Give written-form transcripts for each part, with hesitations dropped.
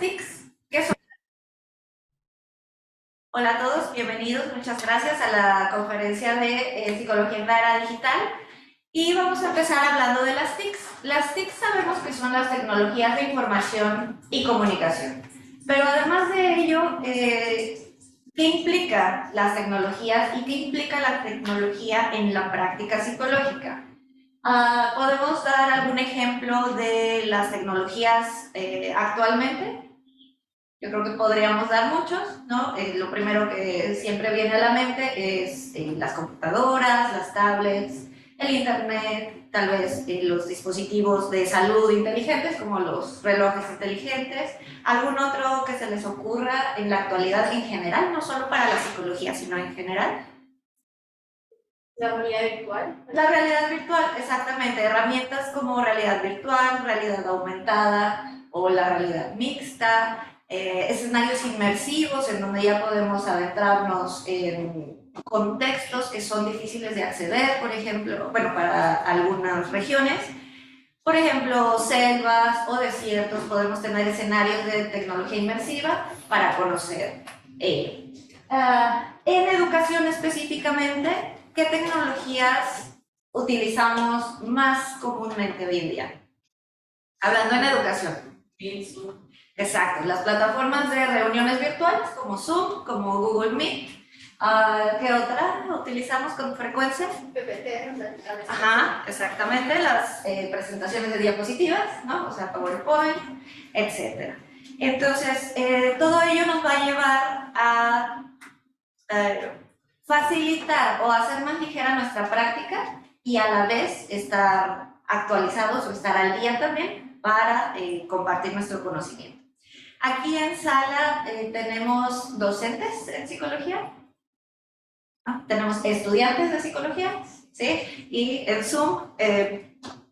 TICs. ¿Qué son? Hola a todos, bienvenidos, muchas gracias a la conferencia de Psicología en la Era Digital. Y vamos a empezar hablando de las TICs. Las TICs sabemos que son las tecnologías de información y comunicación. Pero además de ello, ¿qué implica las tecnologías y qué implica la tecnología en la práctica psicológica? ¿Podemos dar algún ejemplo de las tecnologías actualmente? Yo creo que podríamos dar muchos, ¿no? Lo primero que siempre viene a la mente es las computadoras, las tablets, el internet, tal vez los dispositivos de salud inteligentes como los relojes inteligentes, algún otro que se les ocurra en la actualidad en general, no solo para la psicología, sino en general. La realidad virtual. La realidad virtual, exactamente. Herramientas como realidad virtual, realidad aumentada o la realidad mixta, escenarios inmersivos en donde ya podemos adentrarnos en contextos que son difíciles de acceder, por ejemplo, bueno, para algunas regiones. Por ejemplo, selvas o desiertos, podemos tener escenarios de tecnología inmersiva para conocer ello. En educación específicamente, ¿qué tecnologías utilizamos más comúnmente hoy en día? Hablando en educación. Exacto, las plataformas de reuniones virtuales como Zoom, como Google Meet. ¿Qué otra utilizamos con frecuencia? PPT. Ajá, exactamente, las presentaciones de diapositivas, ¿no? O sea, PowerPoint, etc. Entonces, todo ello nos va a llevar a facilitar o hacer más ligera nuestra práctica y a la vez estar actualizados o estar al día también para compartir nuestro conocimiento. Aquí en sala tenemos docentes en psicología, tenemos estudiantes de psicología, ¿sí? Y en Zoom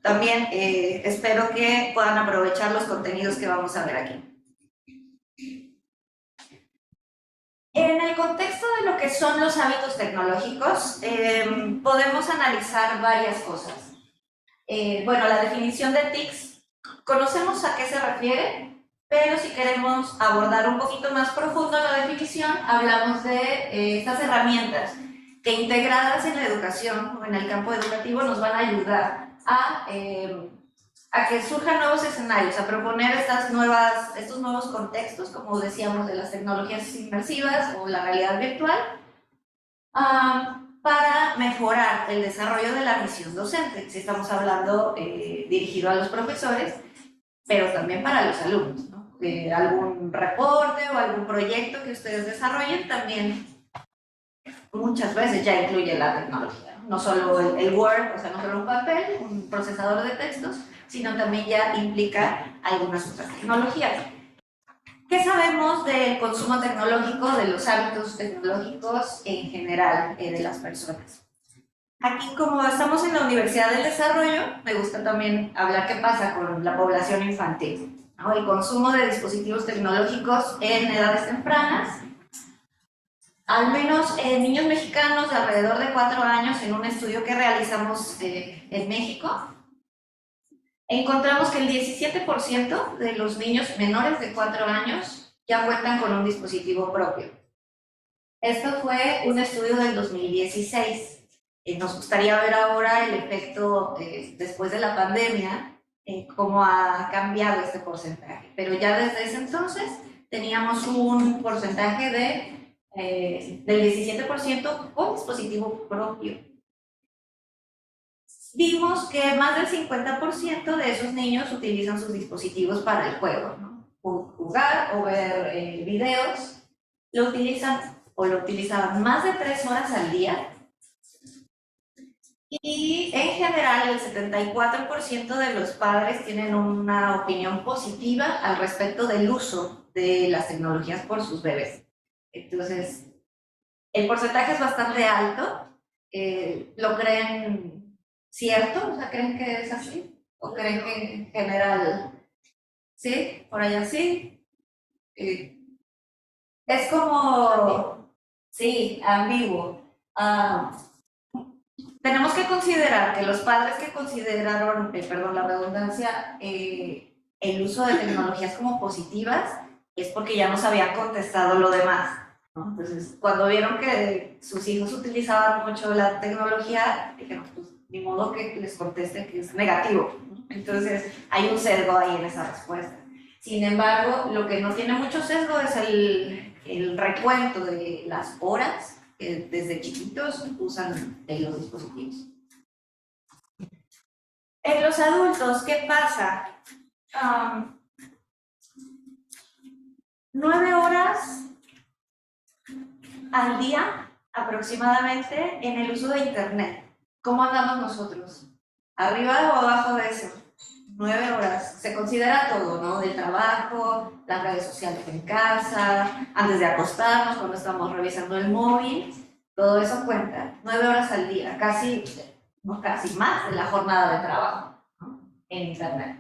también espero que puedan aprovechar los contenidos que vamos a ver aquí. En el contexto de lo que son los hábitos tecnológicos, podemos analizar varias cosas. Bueno, la definición de TICs, conocemos a qué se refiere, pero si queremos abordar un poquito más profundo la definición, hablamos de estas herramientas que integradas en la educación o en el campo educativo nos van a ayudar a que surjan nuevos escenarios, a proponer estos nuevos contextos, como decíamos, de las tecnologías inmersivas o la realidad virtual, para mejorar el desarrollo de la misión docente, si estamos hablando dirigido a los profesores, pero también para los alumnos, ¿no? Algún reporte o algún proyecto que ustedes desarrollen también muchas veces ya incluye la tecnología, no solo el Word, o sea, no solo un papel, un procesador de textos, sino también ya implica algunas otras tecnologías. ¿Qué sabemos del consumo tecnológico, de los hábitos tecnológicos en general de las personas? Aquí, como estamos en la Universidad del Desarrollo, me gusta también hablar qué pasa con la población infantil, ¿no? El consumo de dispositivos tecnológicos en edades tempranas. Al menos niños mexicanos de alrededor de 4 años, en un estudio que realizamos en México, encontramos que el 17% de los niños menores de 4 años ya cuentan con un dispositivo propio. Esto fue un estudio del 2016. Nos gustaría ver ahora el efecto después de la pandemia, cómo ha cambiado este porcentaje. Pero ya desde ese entonces teníamos un porcentaje del 17% con dispositivo propio. Vimos que más del 50% de esos niños utilizan sus dispositivos para el juego, ¿no? Jugar o ver videos. Lo utilizaban más de 3 horas al día. Y en general el 74% de los padres tienen una opinión positiva al respecto del uso de las tecnologías por sus bebés. Entonces, el porcentaje es bastante alto. ¿Lo creen cierto? O sea, ¿creen que es así? ¿O creen que en general sí? ¿Por allá sí? Es como, sí, ambiguo. Tenemos que considerar que los padres que consideraron, perdón la redundancia, el uso de tecnologías como positivas, es porque ya nos habían contestado lo demás, ¿no? Entonces, cuando vieron que sus hijos utilizaban mucho la tecnología, dijeron, pues ni modo que les conteste que es negativo, ¿no? Entonces, hay un sesgo ahí en esa respuesta. Sin embargo, lo que no tiene mucho sesgo es el recuento de las horas que desde chiquitos usan los dispositivos. En los adultos, ¿qué pasa? 9 horas al día aproximadamente en el uso de Internet. ¿Cómo andamos nosotros? ¿Arriba o abajo de eso? 9 horas. Se considera todo, ¿no? Del trabajo, las redes sociales en casa, antes de acostarnos, cuando estamos revisando el móvil, todo eso cuenta. 9 horas al día, casi, no casi, más de la jornada de trabajo, ¿no? En Internet.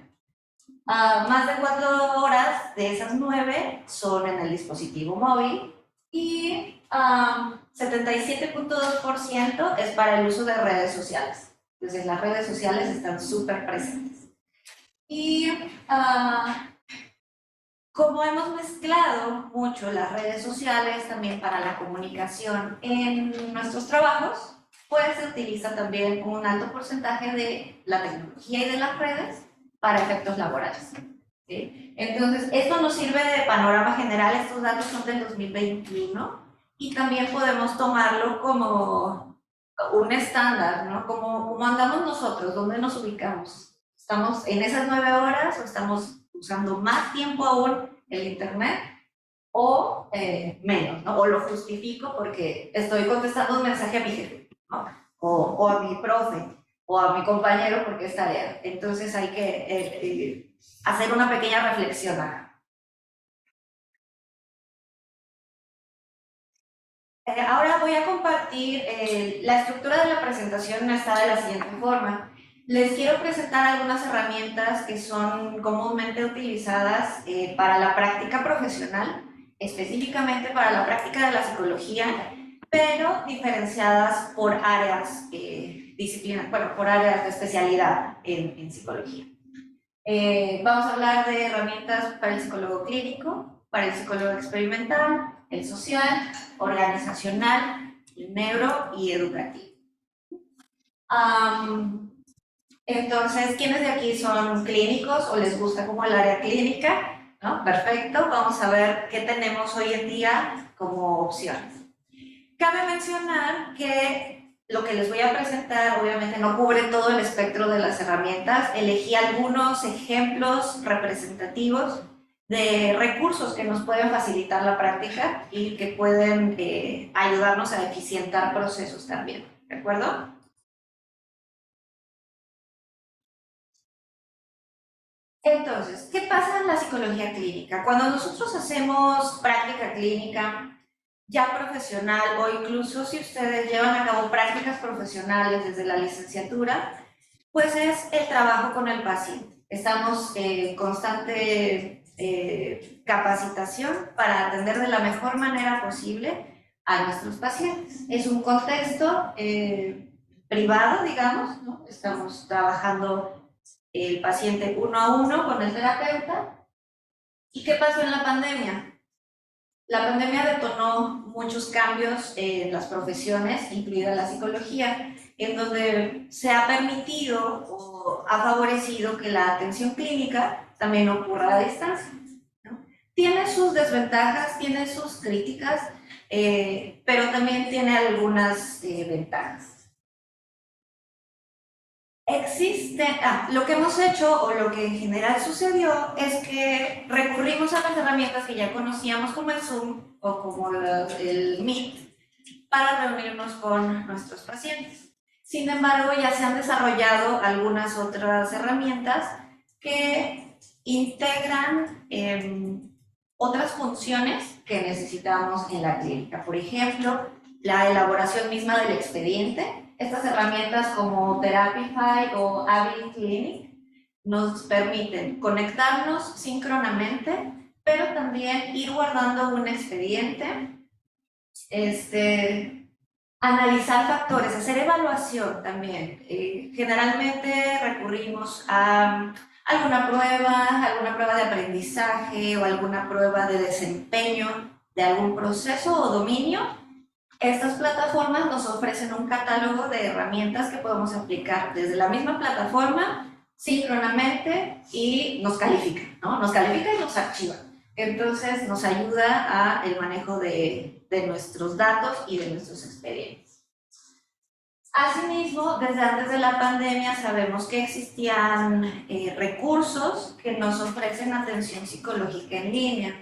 Más de 4 horas de esas 9 son en el dispositivo móvil y 77.2% es para el uso de redes sociales. Entonces las redes sociales están súper presentes. Y como hemos mezclado mucho las redes sociales también para la comunicación en nuestros trabajos, pues se utiliza también un alto porcentaje de la tecnología y de las redes para efectos laborales, ¿sí? Entonces, esto nos sirve de panorama general, estos datos son del 2021 y también podemos tomarlo como un estándar, ¿no? Como andamos nosotros, ¿dónde nos ubicamos? ¿Estamos en esas 9 horas o estamos usando más tiempo aún el Internet o menos, ¿no? O lo justifico porque estoy contestando un mensaje a mi jefe, ¿no? O a mi profe, o a mi compañero porque es tarea. Entonces hay que hacer una pequeña reflexión acá. Ahora voy a compartir, la estructura de la presentación está de la siguiente forma. Les quiero presentar algunas herramientas que son comúnmente utilizadas para la práctica profesional, específicamente para la práctica de la psicología, pero diferenciadas por áreas, disciplinas, bueno, por áreas de especialidad en psicología. Vamos a hablar de herramientas para el psicólogo clínico, para el psicólogo experimental, el social, organizacional, el neuro y educativo. Entonces, ¿quiénes de aquí son clínicos o les gusta como el área clínica? ¿No? Perfecto, vamos a ver qué tenemos hoy en día como opciones. Cabe mencionar que lo que les voy a presentar obviamente no cubre todo el espectro de las herramientas. Elegí algunos ejemplos representativos de recursos que nos pueden facilitar la práctica y que pueden ayudarnos a eficientar procesos también, ¿de acuerdo? Entonces, ¿qué pasa en la psicología clínica? Cuando nosotros hacemos práctica clínica ya profesional o incluso si ustedes llevan a cabo prácticas profesionales desde la licenciatura, pues es el trabajo con el paciente. Estamos en constante capacitación para atender de la mejor manera posible a nuestros pacientes. Es un contexto privado, digamos, ¿no? Estamos trabajando el paciente uno a uno con el terapeuta. ¿Y qué pasó en la pandemia? La pandemia detonó muchos cambios en las profesiones, incluida la psicología, en donde se ha permitido o ha favorecido que la atención clínica también ocurra a distancia, ¿no? Tiene sus desventajas, tiene sus críticas, pero también tiene algunas ventajas. Lo que hemos hecho o lo que en general sucedió es que recurrimos a las herramientas que ya conocíamos como el Zoom o como el Meet para reunirnos con nuestros pacientes. Sin embargo, ya se han desarrollado algunas otras herramientas que integran otras funciones que necesitamos en la clínica. Por ejemplo, la elaboración misma del expediente. Estas herramientas como Therapify o Ability Clinic nos permiten conectarnos síncronamente, pero también ir guardando un expediente, analizar factores, hacer evaluación también. Generalmente recurrimos a alguna prueba de aprendizaje o alguna prueba de desempeño de algún proceso o dominio. Estas plataformas nos ofrecen un catálogo de herramientas que podemos aplicar desde la misma plataforma síncronamente y nos califican, ¿no? Nos califica y nos archiva. Entonces nos ayuda a el manejo de nuestros datos y de nuestros expedientes. Asimismo, desde antes de la pandemia sabemos que existían recursos que nos ofrecen atención psicológica en línea.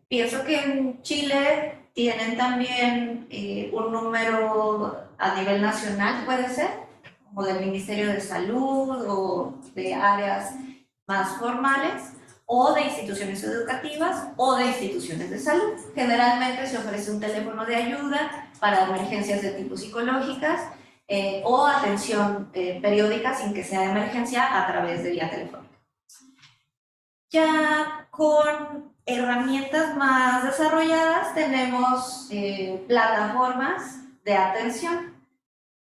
Pienso que en Chile tienen también un número a nivel nacional, puede ser, como del Ministerio de Salud o de áreas más formales, o de instituciones educativas o de instituciones de salud. Generalmente se ofrece un teléfono de ayuda para emergencias de tipo psicológicas o atención periódica sin que sea emergencia a través de vía telefónica. Ya con herramientas más desarrolladas tenemos plataformas de atención.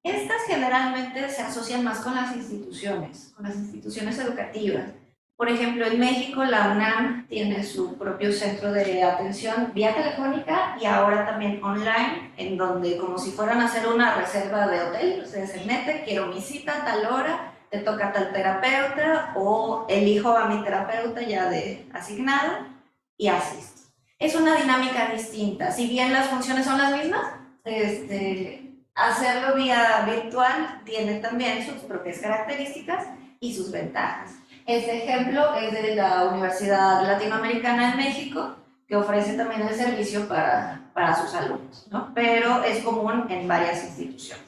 Estas generalmente se asocian más con las instituciones educativas. Por ejemplo, en México la UNAM tiene su propio centro de atención vía telefónica y ahora también online, en donde como si fueran a hacer una reserva de hotel, ustedes se meten, quiero mi cita a tal hora, te toca tal terapeuta o elijo a mi terapeuta ya de asignado y asisto. Es una dinámica distinta, si bien las funciones son las mismas, hacerlo vía virtual tiene también sus propias características y sus ventajas. Este ejemplo es de la Universidad Latinoamericana en México, que ofrece también el servicio para sus alumnos, ¿no? Pero es común en varias instituciones.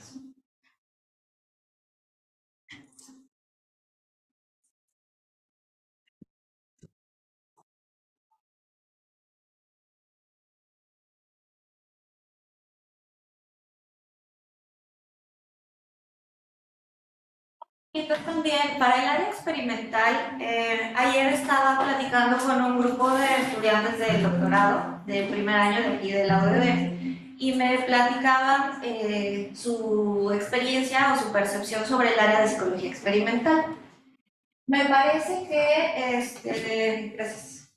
Y pues también para el área experimental, ayer estaba platicando con un grupo de estudiantes del doctorado, del primer año de aquí de la UDD, y me platicaban su experiencia o su percepción sobre el área de psicología experimental. Me parece que, gracias.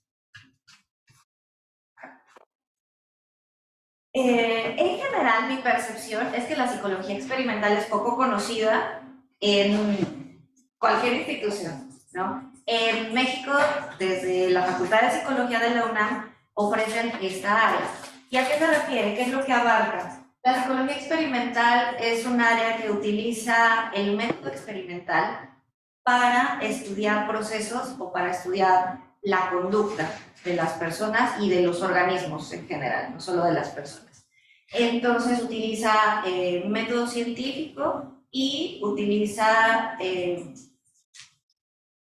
En general, mi percepción es que la psicología experimental es poco conocida en cualquier institución, ¿no? En México, desde la Facultad de Psicología de la UNAM, ofrecen esta área. ¿Y a qué se refiere? ¿Qué es lo que abarca? La psicología experimental es un área que utiliza el método experimental para estudiar procesos o para estudiar la conducta de las personas y de los organismos en general, no solo de las personas. Entonces utiliza método científico y utiliza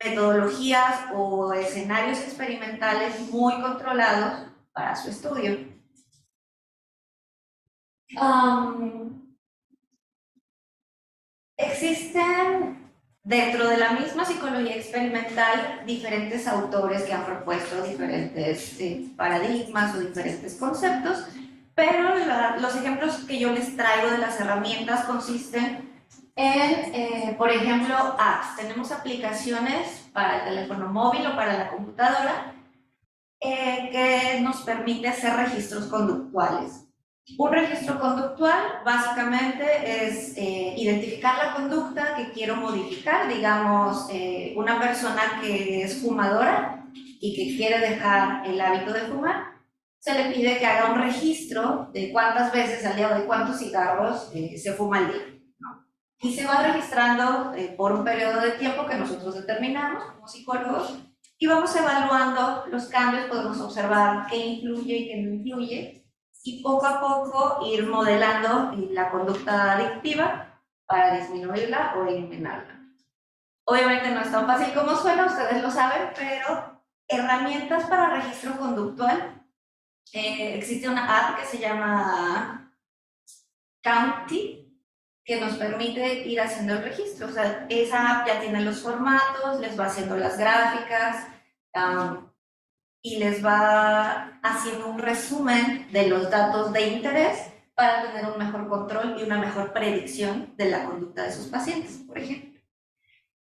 metodologías o escenarios experimentales muy controlados para su estudio. Existen dentro de la misma psicología experimental diferentes autores que han propuesto diferentes paradigmas o diferentes conceptos, pero los ejemplos que yo les traigo de las herramientas consisten en, por ejemplo, apps. Tenemos aplicaciones para el teléfono móvil o para la computadora que nos permite hacer registros conductuales. Un registro conductual básicamente es identificar la conducta que quiero modificar, digamos, una persona que es fumadora y que quiere dejar el hábito de fumar, se le pide que haga un registro de cuántas veces al día o de cuántos cigarros se fuma al día, ¿no? Y se va registrando por un periodo de tiempo que nosotros determinamos como psicólogos y vamos evaluando los cambios, podemos observar qué influye y qué no influye, y poco a poco ir modelando la conducta adictiva para disminuirla o eliminarla. Obviamente no es tan fácil como suena, ustedes lo saben, pero herramientas para registro conductual. Existe una app que se llama County, que nos permite ir haciendo el registro. O sea, esa app ya tiene los formatos, les va haciendo las gráficas, y les va haciendo un resumen de los datos de interés para tener un mejor control y una mejor predicción de la conducta de sus pacientes, por ejemplo.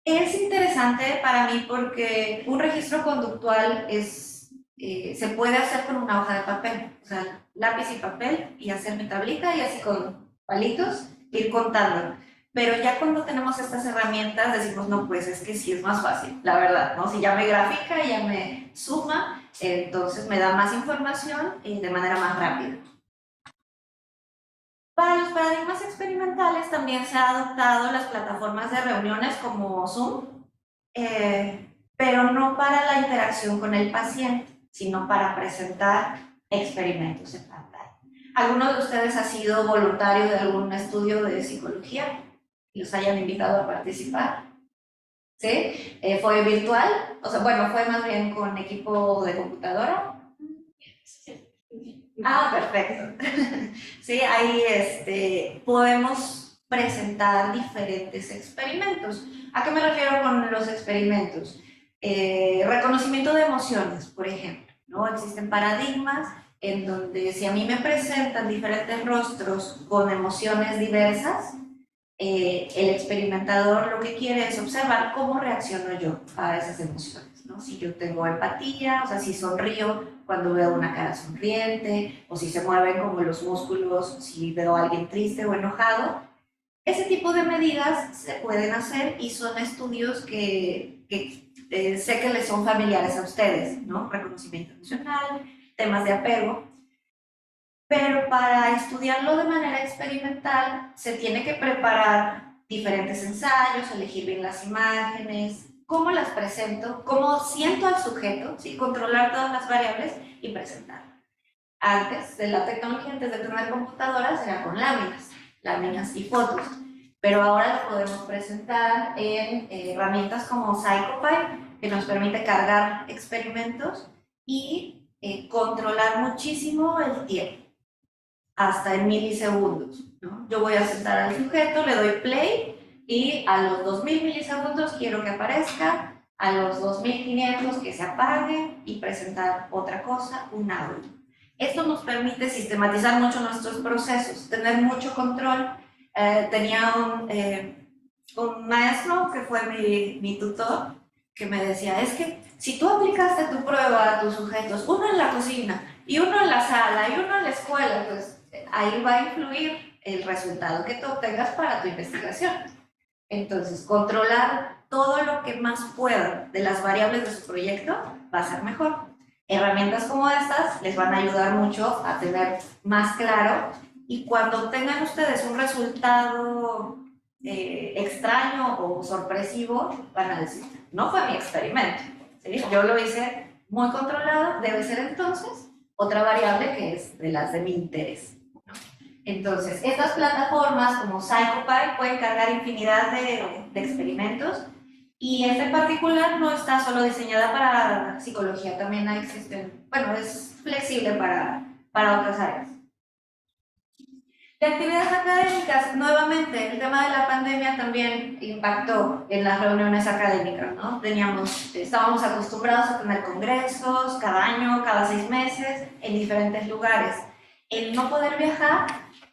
Es interesante para mí porque un registro conductual se puede hacer con una hoja de papel, o sea, lápiz y papel y hacer mi tablita y así con palitos ir contando. Pero ya cuando tenemos estas herramientas decimos, no, pues es que sí es más fácil, la verdad, ¿no? Si ya me grafica, ya me suma, entonces me da más información y de manera más rápida. Para los paradigmas experimentales también se han adoptado las plataformas de reuniones como Zoom, pero no para la interacción con el paciente, sino para presentar experimentos en pantalla. ¿Alguno de ustedes ha sido voluntario de algún estudio de psicología y los hayan invitado a participar? ¿Sí? ¿Fue virtual? O sea, bueno, fue más bien con equipo de computadora. Ah, perfecto. Sí, ahí podemos presentar diferentes experimentos. ¿A qué me refiero con los experimentos? Reconocimiento de emociones, por ejemplo, ¿no? Existen paradigmas en donde si a mí me presentan diferentes rostros con emociones diversas, el experimentador lo que quiere es observar cómo reacciono yo a esas emociones, ¿no? Si yo tengo empatía, o sea, si sonrío cuando veo una cara sonriente, o si se mueven como los músculos, si veo a alguien triste o enojado. Ese tipo de medidas se pueden hacer y son estudios que sé que les son familiares a ustedes, ¿no? Reconocimiento emocional, temas de apego. Pero para estudiarlo de manera experimental se tiene que preparar diferentes ensayos, elegir bien las imágenes, cómo las presento, cómo siento al sujeto, ¿sí? Controlar todas las variables y presentar. Antes de la tecnología, antes de tener computadoras, era con láminas y fotos. Pero ahora lo podemos presentar en herramientas como PsychoPy, que nos permite cargar experimentos y controlar muchísimo el tiempo, hasta en milisegundos, ¿no? Yo voy a sentar al sujeto, le doy play y a los 2000 milisegundos quiero que aparezca, a los 2500 que se apague y presentar otra cosa, un audio. Esto nos permite sistematizar mucho nuestros procesos, tener mucho control. Tenía un maestro que fue mi tutor que me decía, es que si tú aplicaste tu prueba a tus sujetos, uno en la cocina y uno en la sala y uno en la escuela, pues ahí va a influir el resultado que tú obtengas para tu investigación. Entonces, controlar todo lo que más pueda de las variables de su proyecto va a ser mejor. Herramientas como estas les van a ayudar mucho a tener más claro, y cuando obtengan ustedes un resultado extraño o sorpresivo, van a decir, no fue mi experimento, ¿sí? Yo lo hice muy controlado, debe ser entonces otra variable que es de las de mi interés. Entonces, estas plataformas como PsychoPy pueden cargar infinidad de experimentos, y esta en particular no está solo diseñada para psicología, también existen, bueno, es flexible para otras áreas. De actividades académicas, nuevamente, el tema de la pandemia también impactó en las reuniones académicas, ¿no? Estábamos acostumbrados a tener congresos cada año, cada 6 meses, en diferentes lugares. El no poder viajar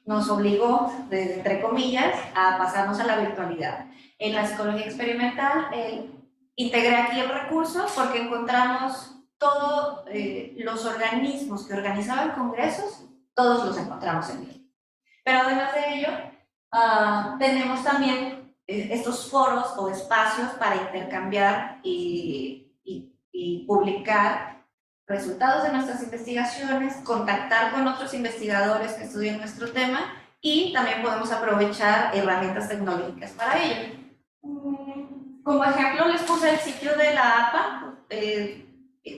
nos obligó, entre comillas, a pasarnos a la virtualidad. En la psicología experimental, integré aquí el recurso porque encontramos todos los organismos que organizaban congresos, todos los encontramos en línea. Pero además de ello, tenemos también estos foros o espacios para intercambiar y publicar resultados de nuestras investigaciones, contactar con otros investigadores que estudian nuestro tema, y también podemos aprovechar herramientas tecnológicas para ello. Como ejemplo les puse el sitio de la APA,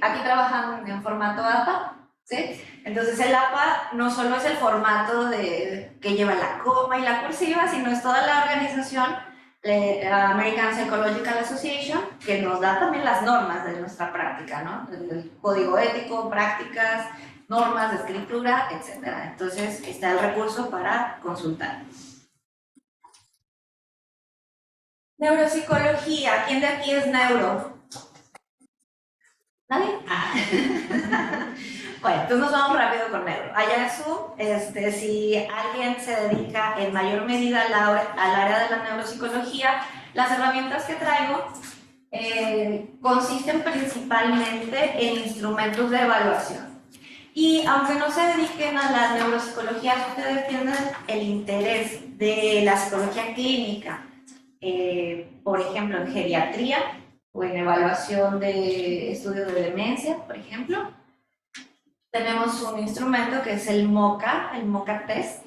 aquí trabajan en formato APA, ¿sí? Entonces el APA no solo es el formato que lleva la coma y la cursiva, sino es toda la organización, la American Psychological Association, que nos da también las normas de nuestra práctica, ¿no? El código ético, prácticas, normas de escritura, etc. Entonces está el recurso para consultar. Neuropsicología, ¿quién de aquí es neuro? ¿Nadie? Ah. Bueno, entonces nos vamos rápido con neuro. Allá en Zoom, si alguien se dedica en mayor medida al área de la neuropsicología, Las herramientas que traigo consisten principalmente en instrumentos de evaluación. Y aunque no se dediquen a la neuropsicología, si ustedes tienen el interés de la psicología clínica, por ejemplo, en geriatría o en evaluación de estudios de demencia, por ejemplo, tenemos un instrumento que es el MoCA Test.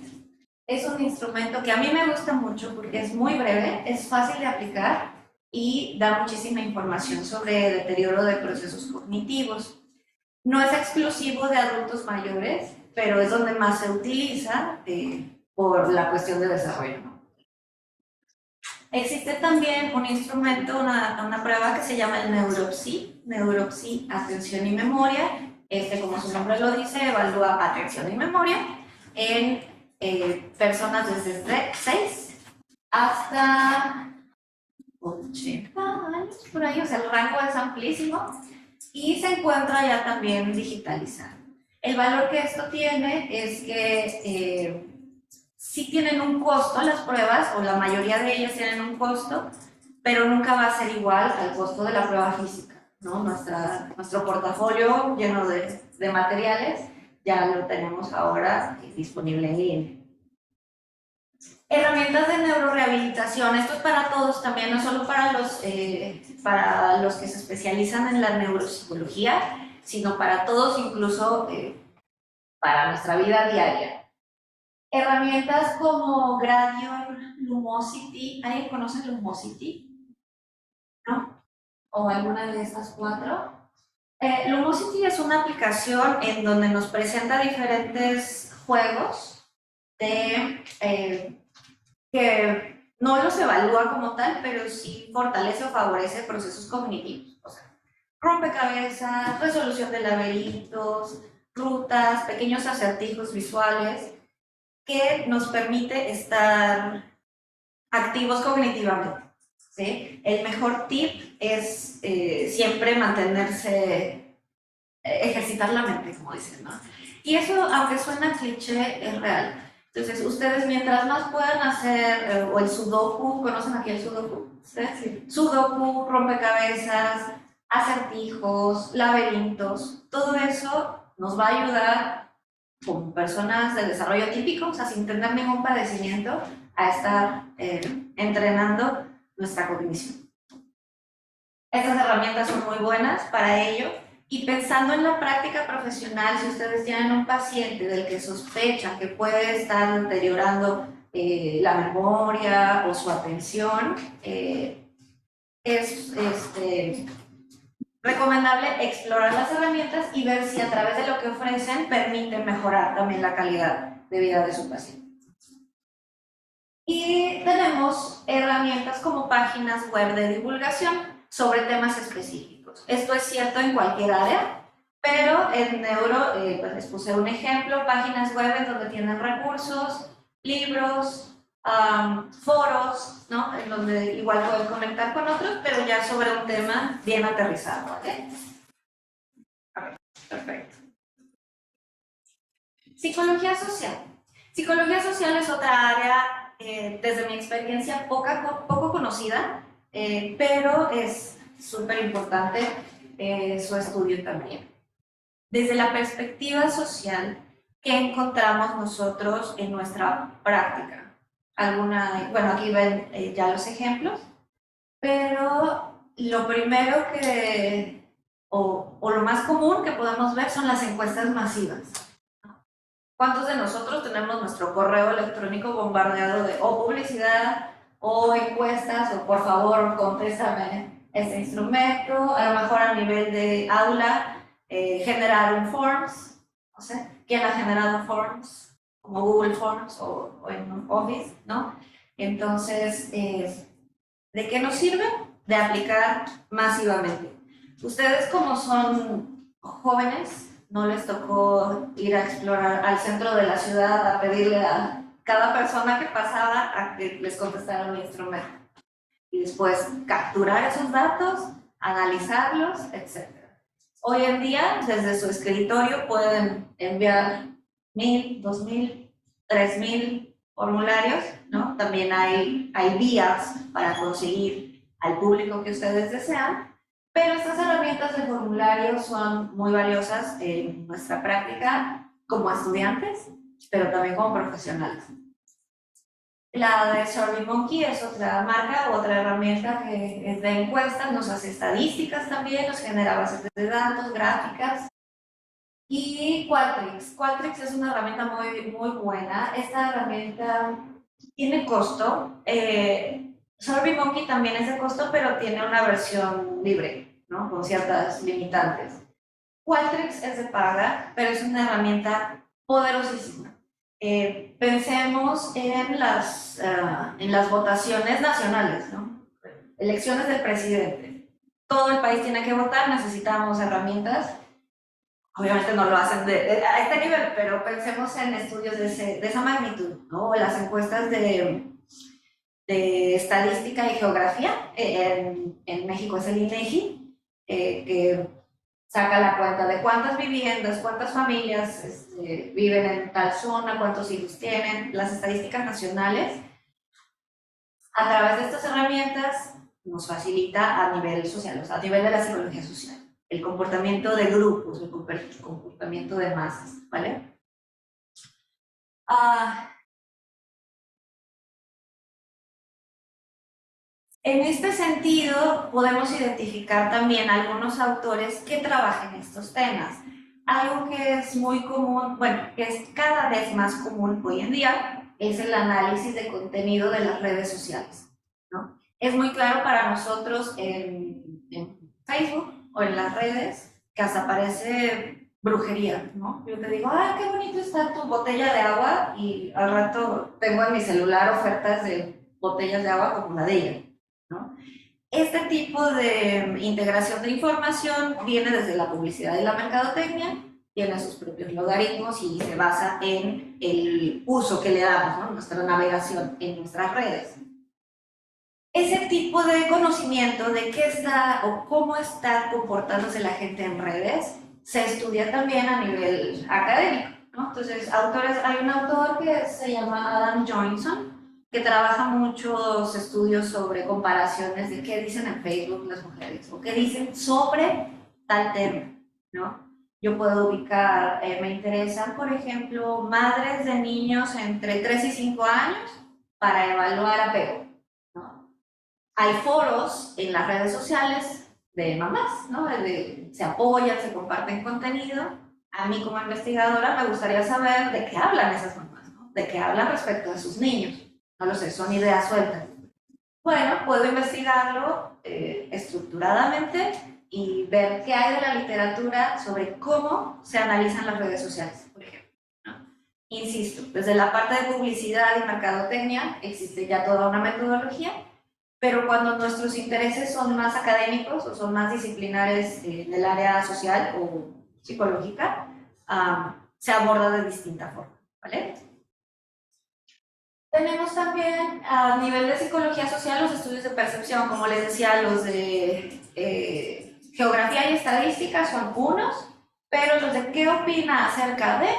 Es un instrumento que a mí me gusta mucho porque es muy breve, es fácil de aplicar y da muchísima información sobre deterioro de procesos cognitivos. No es exclusivo de adultos mayores, pero es donde más se utiliza por la cuestión de desarrollo, ¿no? Existe también un instrumento, una prueba que se llama el Neuropsy, Atención y Memoria. Como su nombre lo dice, evalúa atención y memoria en personas desde 6 hasta 80 años, por ahí, o sea, el rango es amplísimo y se encuentra ya también digitalizado. El valor que esto tiene es que sí tienen un costo las pruebas, o la mayoría de ellas tienen un costo, pero nunca va a ser igual al costo de la prueba física, ¿no? Nuestro portafolio lleno de materiales ya lo tenemos ahora disponible en línea. Herramientas de neurorehabilitación, esto es para todos también, no solo para los que se especializan en la neuropsicología, sino para todos, incluso para nuestra vida diaria. Herramientas como Gradion, Lumosity, ¿alguien conoce Lumosity? ¿No? ¿O alguna de estas 4? Lumosity es una aplicación en donde nos presenta diferentes juegos que no los evalúa como tal, pero sí fortalece o favorece procesos cognitivos. O sea, rompecabezas, resolución de laberintos, rutas, pequeños acertijos visuales, que nos permite estar activos cognitivamente, ¿sí? El mejor tip es siempre mantenerse, ejercitar la mente, como dicen, ¿no? Y eso, aunque suena cliché, es real. Entonces, ustedes mientras más puedan hacer, o el sudoku, ¿conocen aquí el sudoku? ¿Sí? Sudoku, rompecabezas, acertijos, laberintos, todo eso nos va a ayudar como personas de desarrollo típico, o sea, sin tener ningún padecimiento, a estar entrenando nuestra cognición. Estas herramientas son muy buenas para ello. Y pensando en la práctica profesional, si ustedes tienen un paciente del que sospechan que puede estar deteriorando la memoria o su atención, es recomendable explorar las herramientas y ver si a través de lo que ofrecen permiten mejorar también la calidad de vida de su paciente. Y tenemos herramientas como páginas web de divulgación sobre temas específicos. Esto es cierto en cualquier área, pero en neuro, pues les puse un ejemplo, páginas web en donde tienen recursos, libros, foros, ¿no? En donde igual pueden conectar con otros, pero ya sobre un tema bien aterrizado, ¿vale? Okay, perfecto. Psicología social. Psicología social es otra área, desde mi experiencia, poco conocida, pero es súper importante su estudio también. Desde la perspectiva social, ¿qué encontramos nosotros en nuestra práctica? Bueno, aquí ven ya los ejemplos, pero lo primero o lo más común que podemos ver son las encuestas masivas. ¿Cuántos de nosotros tenemos nuestro correo electrónico bombardeado de o publicidad o encuestas o por favor contéstame este instrumento? A lo mejor a nivel de aula, generar un forms, no sé, ¿quién ha generado forms? Como Google Forms o en Office, ¿no? Entonces, ¿de qué nos sirve? De aplicar masivamente. Ustedes como son jóvenes, no les tocó ir a explorar al centro de la ciudad a pedirle a cada persona que pasaba a que les contestara un instrumento. Y después capturar esos datos, analizarlos, etc. Hoy en día, desde su escritorio pueden enviar 1000, 2000, 3000 formularios, ¿no? También hay vías para conseguir al público que ustedes desean, pero estas herramientas de formulario son muy valiosas en nuestra práctica como estudiantes, pero también como profesionales. La de SurveyMonkey es otra marca, otra herramienta que es de encuestas, nos hace estadísticas también, nos genera bases de datos, gráficas. Y Qualtrics. Qualtrics es una herramienta muy buena. Esta herramienta tiene costo. SurveyMonkey también es de costo, pero tiene una versión libre, ¿no? Con ciertas limitantes. Qualtrics es de paga, pero es una herramienta poderosísima. Pensemos en las votaciones nacionales, ¿no? Elecciones del presidente. Todo el país tiene que votar, necesitamos herramientas. Obviamente no lo hacen a este nivel, pero pensemos en estudios de esa magnitud, ¿no? Las encuestas de estadística y geografía. En México es el INEGI, que saca la cuenta de cuántas viviendas, cuántas familias viven en tal zona, cuántos hijos tienen, las estadísticas nacionales. A través de estas herramientas nos facilita a nivel social, o sea, a nivel de la psicología social, el comportamiento de grupos, el comportamiento de masas, ¿vale? En este sentido, podemos identificar también algunos autores que trabajan estos temas. Algo que es muy común, bueno, que es cada vez más común hoy en día, es el análisis de contenido de las redes sociales, ¿no? Es muy claro para nosotros en Facebook o en las redes que hasta parece brujería, ¿no? Yo te digo, ¡ay, qué bonito está tu botella de agua! Y al rato tengo en mi celular ofertas de botellas de agua como la de ella, ¿no? Este tipo de integración de información viene desde la publicidad y la mercadotecnia, tiene sus propios logaritmos y se basa en el uso que le damos, ¿no? Nuestra navegación en nuestras redes. Ese tipo de conocimiento de qué está o cómo está comportándose la gente en redes se estudia también a nivel académico, ¿no? Entonces, hay un autor que se llama Adam Johnson, que trabaja muchos estudios sobre comparaciones de qué dicen en Facebook las mujeres o qué dicen sobre tal tema, ¿no? Yo puedo ubicar, me interesan, por ejemplo, madres de niños entre 3 y 5 años para evaluar apego, ¿no? Hay foros en las redes sociales de mamás, ¿no? Se apoyan, se comparten contenido. A mí como investigadora me gustaría saber de qué hablan esas mamás, ¿no? De qué hablan respecto a sus niños. No lo sé, son ideas sueltas. Bueno, puedo investigarlo estructuradamente y ver qué hay de la literatura sobre cómo se analizan las redes sociales, por ejemplo, ¿no? Insisto, desde la parte de publicidad y mercadotecnia existe ya toda una metodología, pero cuando nuestros intereses son más académicos o son más disciplinares del área social o psicológica, se aborda de distinta forma, ¿vale? Tenemos también a nivel de psicología social los estudios de percepción, como les decía, los de geografía y estadística son unos, pero los de qué opina acerca de,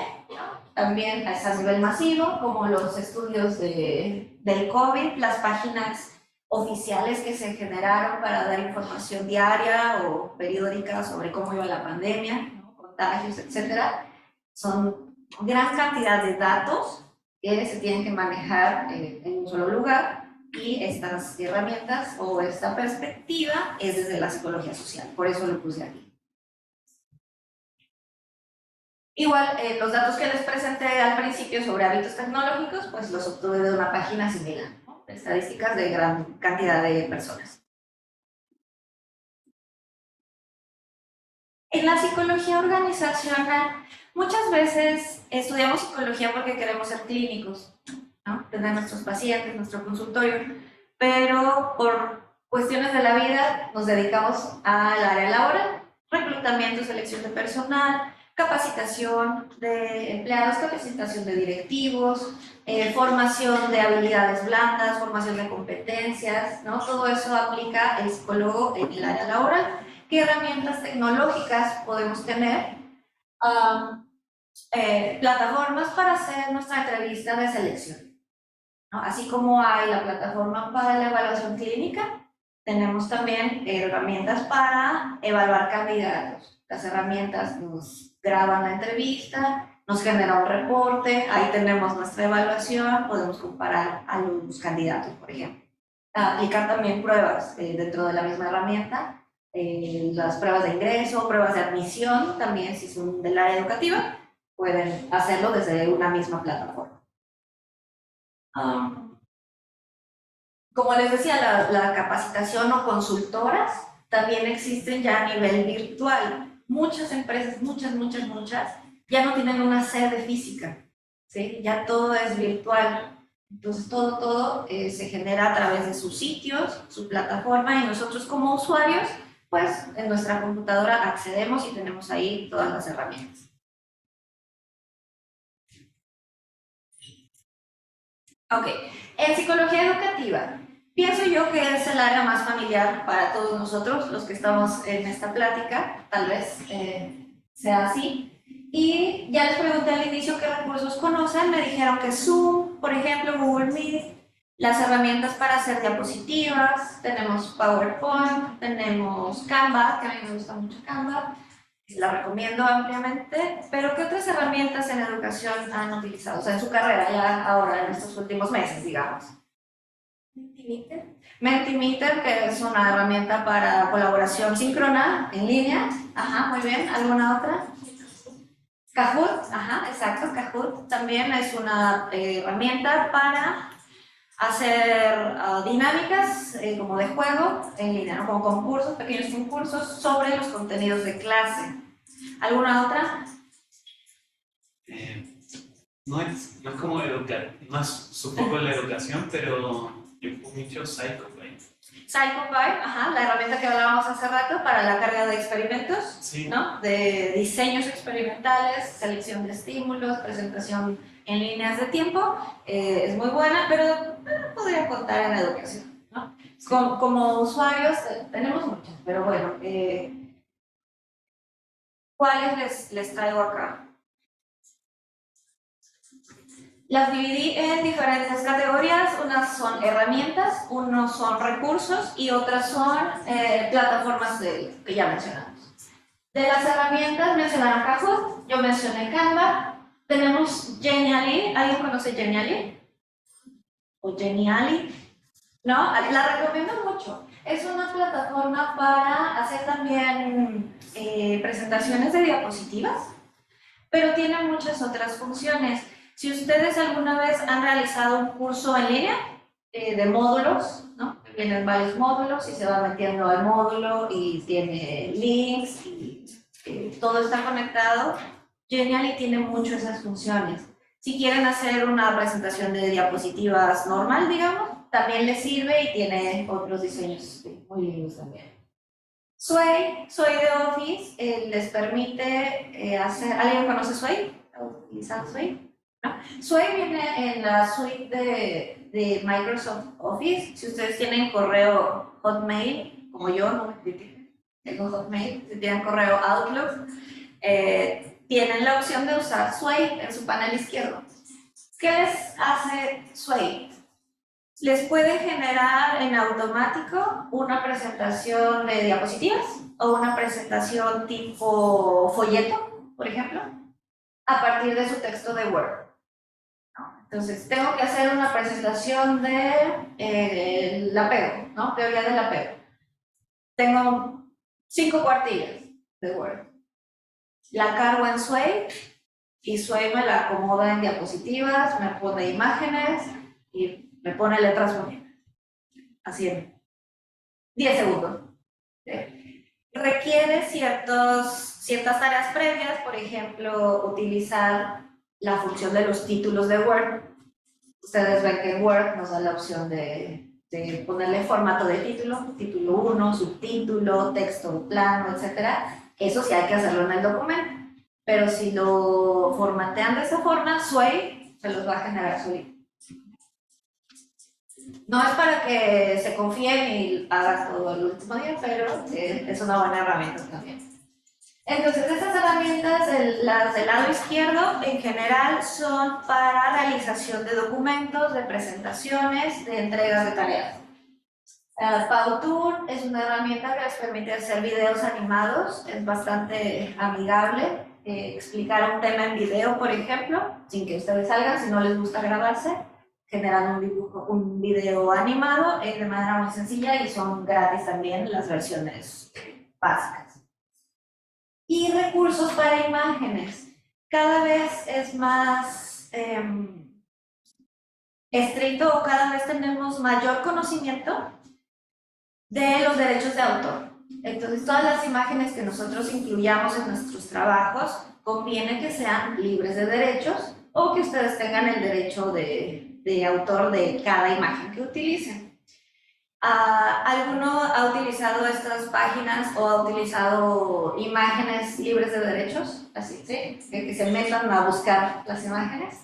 también es a nivel masivo, como los estudios del COVID, las páginas oficiales que se generaron para dar información diaria o periódica sobre cómo iba la pandemia, ¿no? Contagios, etcétera. Son gran cantidad de datos que se tienen que manejar en un solo lugar, y estas herramientas o esta perspectiva es desde la psicología social, por eso lo puse aquí. Igual, los datos que les presenté al principio sobre hábitos tecnológicos, pues los obtuve de una página similar, ¿no? Estadísticas de gran cantidad de personas. En la psicología organizacional, muchas veces estudiamos psicología porque queremos ser clínicos, ¿no? Tener nuestros pacientes, nuestro consultorio, pero por cuestiones de la vida nos dedicamos al área laboral, reclutamiento, selección de personal, capacitación de empleados, capacitación de directivos, formación de habilidades blandas, formación de competencias, ¿no? Todo eso aplica el psicólogo en el área laboral. ¿Qué herramientas tecnológicas podemos tener? Plataformas para hacer nuestra entrevista de selección. ¿no? Así como hay la plataforma para la evaluación clínica, tenemos también herramientas para evaluar candidatos. Las herramientas nos graban la entrevista, nos genera un reporte, ahí tenemos nuestra evaluación, podemos comparar a los candidatos, por ejemplo. Aplicar también pruebas dentro de la misma herramienta, las pruebas de ingreso, pruebas de admisión, también si son del área educativa, pueden hacerlo desde una misma plataforma. Como les decía, la capacitación o consultoras también existen ya a nivel virtual. Muchas empresas, muchas, ya no tienen una sede física, ¿sí? Ya todo es virtual. Entonces, todo se genera a través de sus sitios, su plataforma, y nosotros como usuarios, pues en nuestra computadora accedemos y tenemos ahí todas las herramientas. Ok, en psicología educativa, pienso yo que es el área más familiar para todos nosotros, los que estamos en esta plática, tal vez sea así. Y ya les pregunté al inicio qué recursos conocen, me dijeron que Zoom, por ejemplo, Google Meet, las herramientas para hacer diapositivas, tenemos PowerPoint, tenemos Canva, que a mí me gusta mucho Canva, la recomiendo ampliamente, pero ¿qué otras herramientas en educación han utilizado? O sea, en su carrera, ya ahora, en estos últimos meses, digamos. Mentimeter. Mentimeter, que es una herramienta para colaboración síncrona en línea. Ajá, muy bien. ¿Alguna otra? Kahoot, ajá, exacto. Kahoot también es una herramienta para hacer dinámicas como de juego en línea, ¿no? Como concursos, pequeños concursos sobre los contenidos de clase. ¿Alguna otra? No es como educar, no es un poco la educación, pero yo uso mucho PsychoPy. PsychoPy, ajá, la herramienta que hablábamos hace rato para la carga de experimentos, Sí. ¿no? De diseños experimentales, selección de estímulos, presentación en líneas de tiempo, es muy buena, pero podría contar en educación, ¿no? Sí. Como usuarios tenemos muchas, pero bueno, ¿cuáles les traigo acá? Las dividí en diferentes categorías, unas son herramientas, unos son recursos y otras son plataformas que ya mencionamos. De las herramientas mencionaron Kahoot, yo mencioné Canva, tenemos Genially, ¿alguien conoce Genially? ¿O Genially? ¿No? La recomiendo mucho. Es una plataforma para hacer también presentaciones de diapositivas, pero tiene muchas otras funciones. Si ustedes alguna vez han realizado un curso en línea de módulos, ¿no? Vienen varios módulos y se va metiendo al módulo y tiene links y todo está conectado. Genially tiene mucho esas funciones. Si quieren hacer una presentación de diapositivas normal, digamos, también les sirve y tiene otros diseños muy lindos también. Sway de Office les permite hacer... ¿Alguien conoce Sway? ¿Ha utilizado Sway? ¿No? Sway viene en la suite de Microsoft Office. Si ustedes tienen correo Hotmail, como yo, no me critiquen, tengo Hotmail, si tienen correo Outlook, tienen la opción de usar Sway en su panel izquierdo. ¿Qué les hace Sway? Les puede generar en automático una presentación de diapositivas o una presentación tipo folleto, por ejemplo, a partir de su texto de Word. ¿No? Entonces, tengo que hacer una presentación de el apego, ¿no? Teoría del apego. Tengo 5 cuartillas de Word. La cargo en Sway y Sway me la acomoda en diapositivas, me pone imágenes y me pone letras bonitas. Así es. 10 segundos. Requiere ciertas tareas previas, por ejemplo, utilizar la función de los títulos de Word. Ustedes ven que Word nos da la opción de ponerle formato de título 1, subtítulo, texto plano, etc. Eso sí hay que hacerlo en el documento. Pero si lo formatean de esa forma, Sway se los va a generar solito. No es para que se confíen y hagan todo el último día, pero es una buena herramienta también. Entonces, estas herramientas, las del lado izquierdo, en general son para realización de documentos, de presentaciones, de entregas de tareas. Powtoon es una herramienta que les permite hacer videos animados, es bastante amigable, explicar un tema en video, por ejemplo, sin que ustedes salgan, si no les gusta grabarse, generan un video animado de manera muy sencilla y son gratis también las versiones básicas. Y recursos para imágenes. Cada vez es más estricto o cada vez tenemos mayor conocimiento de los derechos de autor. Entonces, todas las imágenes que nosotros incluyamos en nuestros trabajos conviene que sean libres de derechos o que ustedes tengan el derecho de autor de cada imagen que utilicen. ¿Alguno ha utilizado estas páginas o ha utilizado imágenes libres de derechos? Así, ¿sí? Que se metan a buscar las imágenes.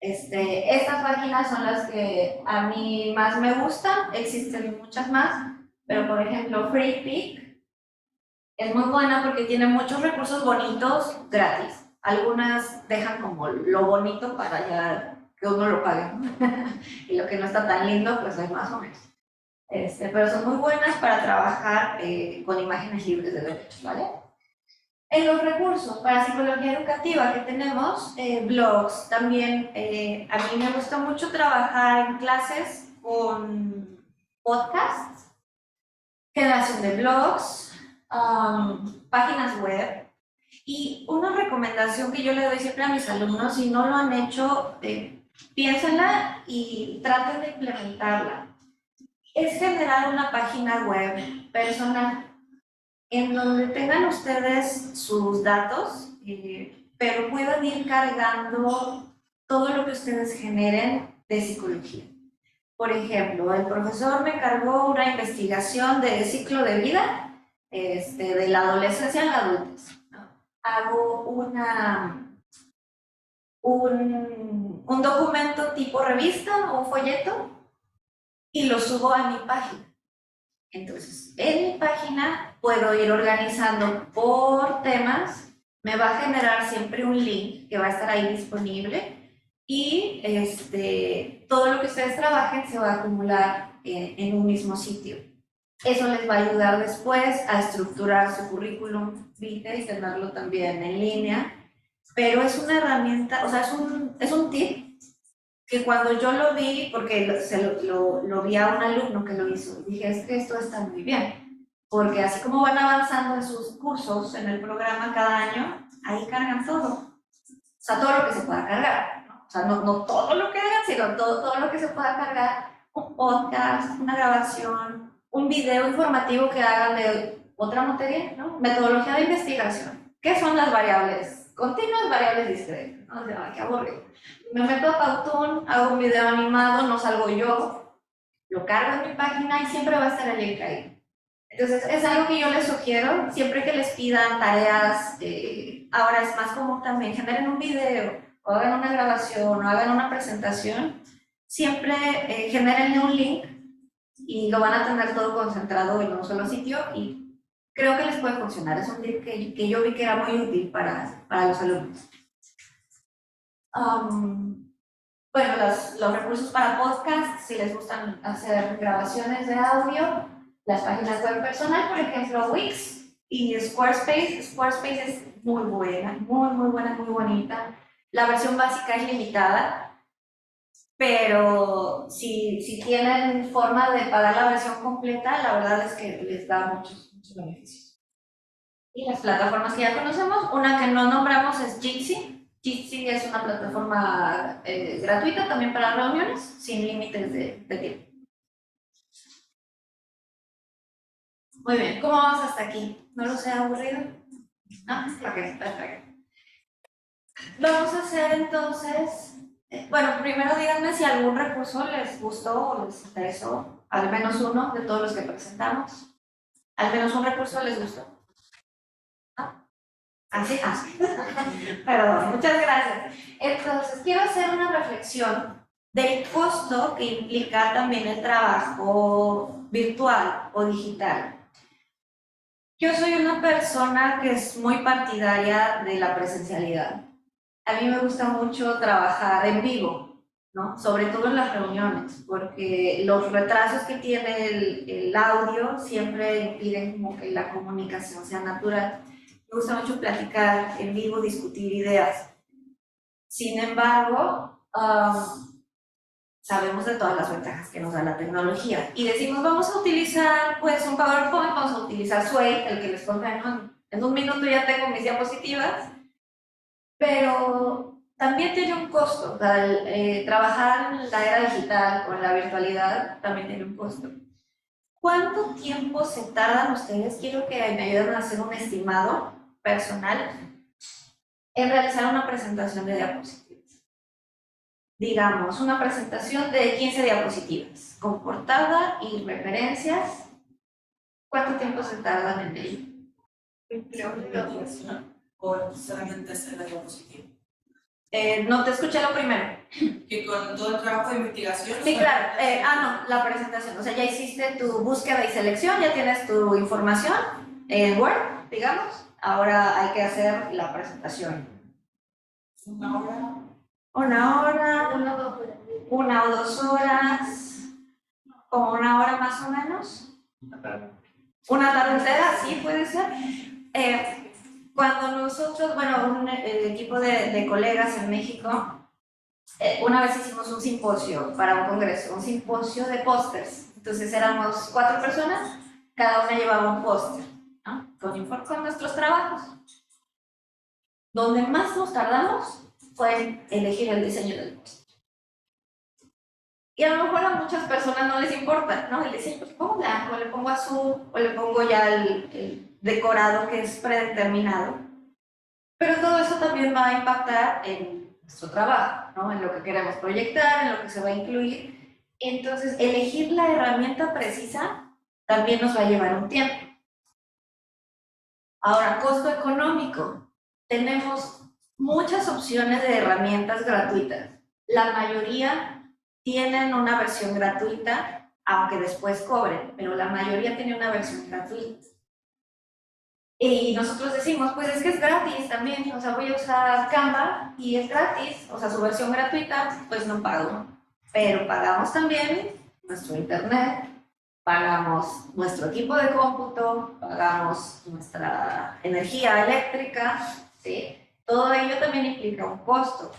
Estas páginas son las que a mí más me gustan, existen muchas más, pero por ejemplo FreePic es muy buena porque tiene muchos recursos bonitos gratis. Algunas dejan como lo bonito para ya que uno lo pague, ¿no? Y lo que no está tan lindo, pues es más o menos. Pero son muy buenas para trabajar con imágenes libres de derechos, ¿vale? En los recursos para psicología educativa que tenemos, blogs, también a mí me gusta mucho trabajar en clases con podcasts, generación de blogs, páginas web. Y una recomendación que yo le doy siempre a mis alumnos, si no lo han hecho, piénsenla y traten de implementarla. Es generar una página web personal en donde tengan ustedes sus datos, pero puedan ir cargando todo lo que ustedes generen de psicología. Por ejemplo, el profesor me encargó una investigación de ciclo de vida de la adolescencia a la adultez, ¿no? Hago un documento tipo revista o un folleto y lo subo a mi página. Entonces, en mi página puedo ir organizando por temas, me va a generar siempre un link que va a estar ahí disponible y todo lo que ustedes trabajen se va a acumular en un mismo sitio. Eso les va a ayudar después a estructurar su currículum vitae y tenerlo también en línea, pero es una herramienta, o sea, es un tip que cuando yo lo vi, porque lo vi a un alumno que lo hizo, dije, es que esto está muy bien, porque así como van avanzando en sus cursos, en el programa cada año, ahí cargan todo, o sea, todo lo que se pueda cargar, ¿no? O sea, no todo lo que hagan, sino todo lo que se pueda cargar, un podcast, una grabación, un video informativo que hagan de otra materia, ¿no? Metodología de investigación. ¿Qué son las variables continuas, variables discretas? ¿No? O sea, qué aburrido. Me meto a Powtoon, hago un video animado, no salgo yo, lo cargo en mi página y siempre va a estar el link ahí. Entonces, es algo que yo les sugiero, siempre que les pidan tareas, ahora es más común también, generen un video, o hagan una grabación, o hagan una presentación, siempre generen un link y lo van a tener todo concentrado en un solo sitio y creo que les puede funcionar. Es un tip que yo vi que era muy útil para los alumnos. Bueno, los recursos para podcast, si les gustan hacer grabaciones de audio, las páginas web personal, por ejemplo, Wix y Squarespace. Squarespace es muy buena, muy buena, muy bonita. La versión básica es limitada, pero si tienen forma de pagar la versión completa, la verdad es que les da muchos beneficios. Y las plataformas que ya conocemos, una que no nombramos es Jitsi. Jitsi es una plataforma gratuita también para reuniones, sin límites de tiempo. Muy bien, ¿cómo vamos hasta aquí? ¿No los he aburrido? ¿No? Ok, perfecto. Vamos a hacer entonces, bueno, primero díganme si algún recurso les gustó o les interesó, al menos uno de todos los que presentamos. Al menos un recurso les gustó. ¿No? ¿Así? Así. Perdón, muchas gracias. Entonces, quiero hacer una reflexión del costo que implica también el trabajo virtual o digital. Yo soy una persona que es muy partidaria de la presencialidad. A mí me gusta mucho trabajar en vivo, ¿no? Sobre todo en las reuniones, porque los retrasos que tiene el audio siempre impiden como que la comunicación sea natural. Me gusta mucho platicar en vivo, discutir ideas. Sin embargo, sabemos de todas las ventajas que nos da la tecnología y decimos, vamos a utilizar pues un PowerPoint, vamos a utilizar Sway, el que les conté, ¿no? En un minuto ya tengo mis diapositivas, pero también tiene un costo. O sea, trabajar en la era digital o en la virtualidad también tiene un costo. ¿Cuánto tiempo se tardan ustedes? Quiero que me ayuden a hacer un estimado personal en realizar una presentación de diapositivas. Digamos, una presentación de 15 diapositivas, con portada y referencias. ¿Cuánto tiempo se tardan en ello? O solamente hacer la diapositiva. No te escuché lo primero. Que con todo el trabajo de investigación. Sí, claro. No, la presentación. O sea, ya hiciste tu búsqueda y selección, ya tienes tu información en Word, digamos. Ahora hay que hacer la presentación. Una hora. Una hora, 1 o 2 horas. 1 o 2 horas, como 1 hora más o menos. Una tarde entera, sí, puede ser. Cuando nosotros, bueno, el equipo de colegas en México, una vez hicimos un simposio para un congreso, un simposio de pósters. Entonces éramos 4 personas, cada una llevaba un póster, ¿no? Con nuestros trabajos. Donde más nos tardamos fue en elegir el diseño del póster. Y a lo mejor a muchas personas no les importa, ¿no? El diseño, pues pongo blanco, le pongo azul, o le pongo ya el decorado que es predeterminado. Pero todo eso también va a impactar en nuestro trabajo, ¿no? En lo que queremos proyectar, en lo que se va a incluir. Entonces, elegir la herramienta precisa también nos va a llevar un tiempo. Ahora, costo económico. Tenemos muchas opciones de herramientas gratuitas. La mayoría tienen una versión gratuita, aunque después cobren, pero la mayoría tiene una versión gratuita. Y nosotros decimos, pues es que es gratis también, o sea, voy a usar Canva y es gratis, o sea, su versión gratuita, pues no pago. Pero pagamos también nuestro internet, pagamos nuestro equipo de cómputo, pagamos nuestra energía eléctrica, ¿sí? Todo ello también implica un costo.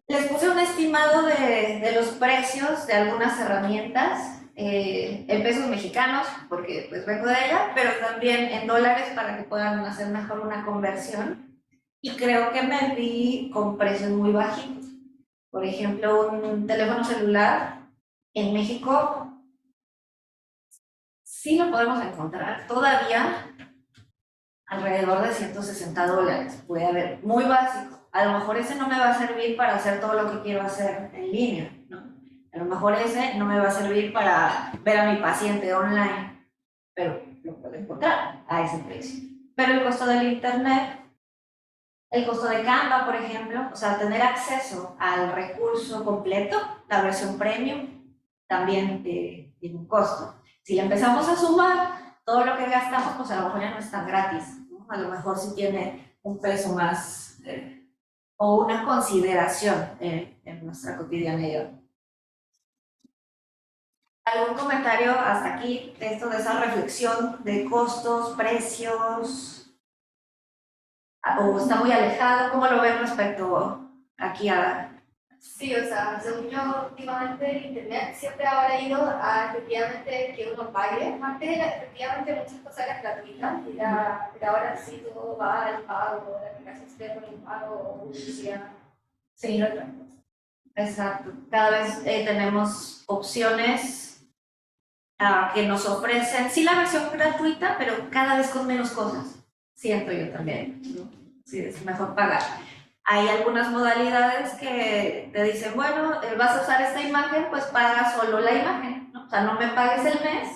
Les puse un estimado de los precios de algunas herramientas en pesos mexicanos, porque pues vengo de ella, pero también en dólares para que puedan hacer mejor una conversión. Y creo que me vi con precios muy bajitos. Por ejemplo, un teléfono celular en México sí lo podemos encontrar todavía alrededor de $160. Puede haber, muy básico. A lo mejor ese no me va a servir para hacer todo lo que quiero hacer en línea, ¿no? A lo mejor ese no me va a servir para ver a mi paciente online, pero lo puedo encontrar a ese precio. Pero el costo del internet, el costo de Canva, por ejemplo, o sea, tener acceso al recurso completo, la versión premium, también tiene un costo. Si le empezamos a sumar todo lo que gastamos, pues a lo mejor ya no es tan gratis, ¿no? A lo mejor sí tiene un peso más o una consideración en nuestra cotidianidad. ¿Algún comentario hasta aquí de esto, de esa reflexión de costos, precios? ¿O está muy alejado? ¿Cómo lo ven respecto aquí a...? Sí, o sea, según yo, últimamente el internet siempre ha ido a efectivamente que uno pague. Antes era efectivamente muchas cosas eran gratuitas, pero ahora sí todo va al pago, la aplicación se pone el pago, publicidad. Sí, exacto. Cada vez tenemos opciones que nos ofrecen, sí, la versión gratuita, pero cada vez con menos cosas. Siento yo también, ¿no? Sí, es mejor pagar. Hay algunas modalidades que te dicen, bueno, vas a usar esta imagen, pues paga solo la imagen, ¿no? O sea, no me pagues el mes.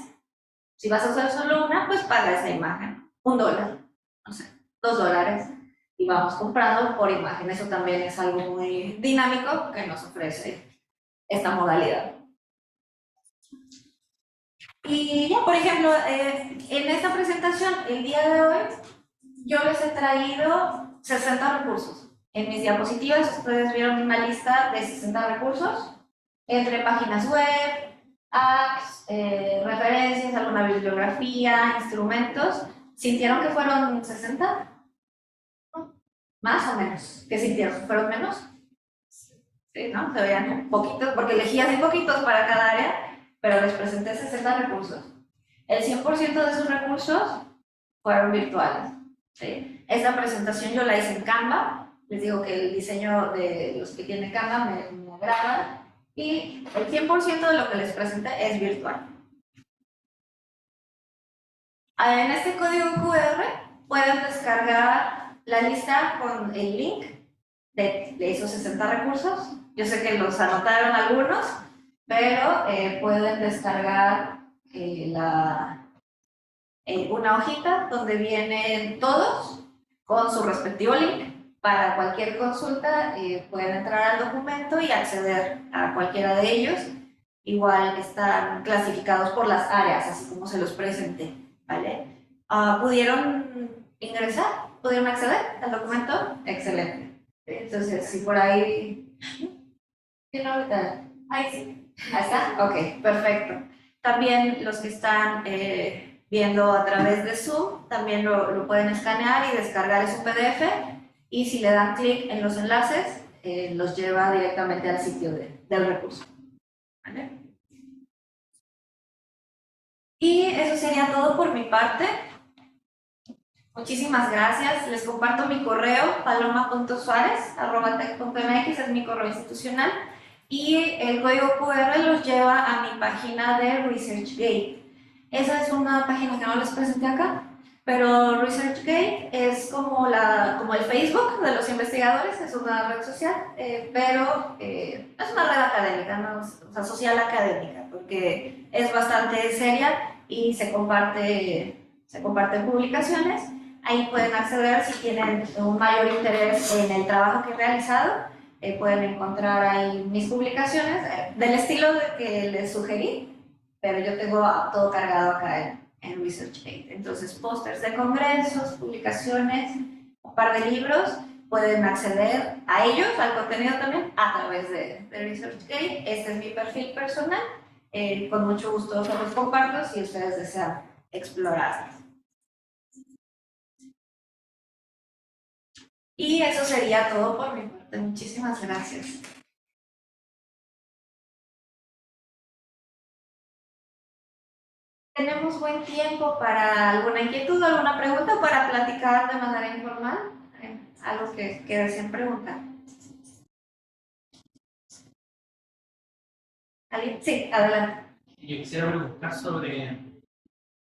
Si vas a usar solo una, pues paga esa imagen. $1, no sé, $2. Y vamos comprando por imagen. Eso también es algo muy dinámico que nos ofrece esta modalidad. Y ya, por ejemplo, en esta presentación, el día de hoy, yo les he traído 60 recursos. En mis diapositivas ustedes vieron una lista de 60 recursos, entre páginas web, apps, referencias, alguna bibliografía, instrumentos. ¿Sintieron que fueron 60? ¿Más o menos? ¿Qué sintieron? ¿Fueron menos? Sí, ¿no? Se veían poquitos, porque elegí así poquitos para cada área, pero les presenté 60 recursos. El 100% de esos recursos fueron virtuales. ¿Sí? Esta presentación yo la hice en Canva. Les digo que el diseño de los que tienen Canva me agrada. Y el 100% de lo que les presenté es virtual. En este código QR pueden descargar la lista con el link de esos 60 recursos. Yo sé que los anotaron algunos, pero pueden descargar una hojita donde vienen todos con su respectivo link. Para cualquier consulta pueden entrar al documento y acceder a cualquiera de ellos. Igual están clasificados por las áreas, así como se los presenté, ¿vale? ¿Pudieron ingresar? ¿Pudieron acceder al documento? Excelente. Entonces, si por ahí... ¿Tiene ahorita? Ahí sí. ¿Ahí está? Ok, perfecto. También los que están viendo a través de Zoom, también lo pueden escanear y descargar ese PDF, y si le dan clic en los enlaces, los lleva directamente al sitio del recurso. ¿Vale? Y eso sería todo por mi parte. Muchísimas gracias. Les comparto mi correo, paloma.suarez@tec.mx, es mi correo institucional. Y el código QR los lleva a mi página de ResearchGate. Esa es una página que no les presenté acá, pero ResearchGate es como el Facebook de los investigadores, es una red social, pero es una red académica, ¿no? O sea, social académica, porque es bastante seria y se comparten publicaciones. Ahí pueden acceder si tienen un mayor interés en el trabajo que he realizado. Pueden encontrar ahí mis publicaciones del estilo que les sugerí, pero yo tengo todo cargado acá en ResearchGate. Entonces, pósters de congresos, publicaciones, un par de libros, pueden acceder a ellos, al contenido también, a través de ResearchGate. Este es mi perfil personal. Con mucho gusto se los comparto si ustedes desean explorar. Y eso sería todo por mi parte. Muchísimas gracias. Tenemos buen tiempo para alguna inquietud, alguna pregunta, para platicar de manera informal. Algo que deseen preguntar. ¿Alguien? Sí, adelante. Yo quisiera preguntar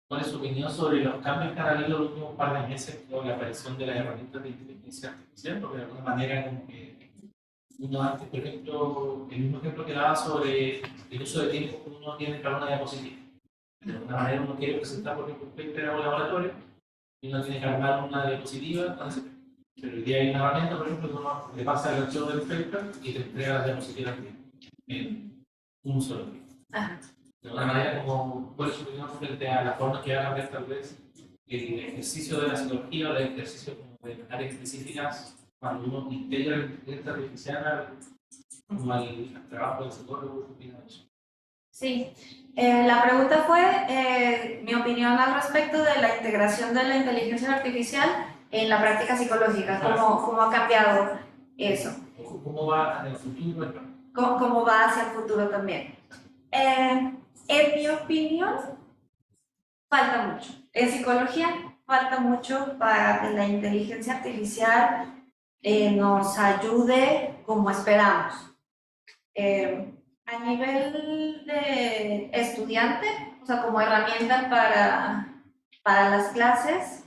cuál es su opinión sobre los cambios que han habido los últimos par de meses con la aparición de las herramientas de inteligencia artificial, porque de alguna manera como que uno antes, por ejemplo, el mismo ejemplo que daba sobre el uso de tiempo que uno tiene para una diapositiva. De alguna manera uno quiere presentar, por ejemplo, un paper a un laboratorio y uno tiene que armar una diapositiva con ese paper. Pero hoy día hay una herramienta, por ejemplo, que uno le pasa el archivo del paper y te entrega las diapositivas en un solo clic. De alguna manera, como ¿cuál es su opinión frente a la forma que va a cambiar tal vez el ejercicio de la psicología o el ejercicio como de áreas específicas cuando uno integra la inteligencia artificial al trabajo del psicólogo? Sí, la pregunta fue mi opinión al respecto de la integración de la inteligencia artificial en la práctica psicológica, cómo ha cambiado eso. ¿Cómo va en el futuro? ¿Cómo va hacia el futuro también? En mi opinión, falta mucho. En psicología falta mucho para que la inteligencia artificial nos ayude como esperamos. A nivel de estudiante, o sea, como herramienta para las clases,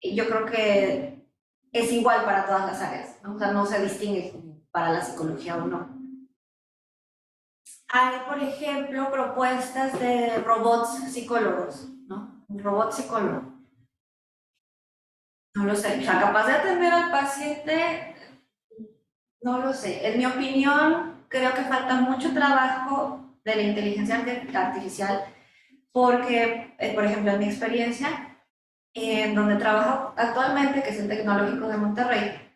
yo creo que es igual para todas las áreas, ¿no? O sea, no se distingue para la psicología o no. Hay, por ejemplo, propuestas de robots psicólogos, ¿no? Un robot psicólogo. No lo sé, o sea, capaz de atender al paciente, no lo sé. En mi opinión, creo que falta mucho trabajo de la inteligencia artificial porque, por ejemplo, en mi experiencia, en donde trabajo actualmente, que es el Tecnológico de Monterrey,